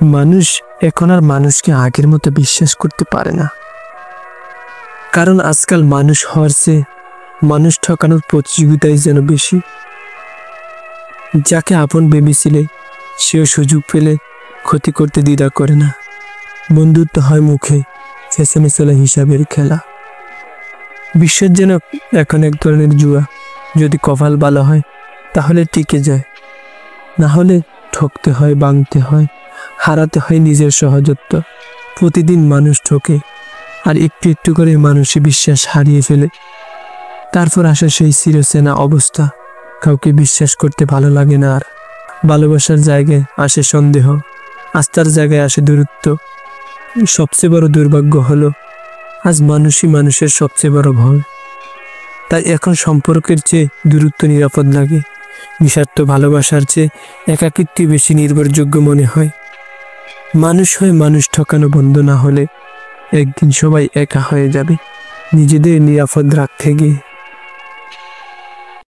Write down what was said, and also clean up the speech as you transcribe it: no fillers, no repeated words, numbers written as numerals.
মানুষ এখন আর মানুষকে আগের মতো বিশ্বাস করতে পারে না, কারণ আজকাল মানুষ হওয়ার চেয়ে মানুষ ঠকানোর প্রতিযোগিতাই যেন বেশি। যাকে আপন ভেবেছিলে সেও সুযোগ পেলে ক্ষতি করতে দ্বিধা করে না। বন্ধুত্ব হয় মুখে, ফেসেমে চলে হিসাবের খেলা। বিশ্বের যেন এখন এক ধরনের জুয়া, যদি কপাল ভালো হয় তাহলে টিকে যায়, না হলে ঠকতে হয়, ভাঙতে হয়, হারাতে হয় নিজের সহজত্ব। প্রতিদিন মানুষ ঠকে, আর একটু একটু করে মানুষই বিশ্বাস হারিয়ে ফেলে। তারপর আসে সেই চিরচেনা অবস্থা, কাউকে বিশ্বাস করতে ভালো লাগে না আর। ভালোবাসার জায়গায় আসে সন্দেহ, আস্থার জায়গায় আসে দূরত্ব। সবচেয়ে বড় দুর্ভাগ্য হলো আজ মানুষই মানুষের সবচেয়ে বড় ভয়। তাই এখন সম্পর্কের চেয়ে দূরত্ব নিরাপদ লাগে। নিঃস্বার্থ ভালোবাসার চেয়ে একাকিত্ব বেশি নির্ভরযোগ্য মনে হয়। মানুষ হয়ে মানুষ ঠকানো বন্ধ না হলে একদিন সবাই একা হয়ে যাবে, নিজেদের নিরাপদ রাখতে গিয়ে।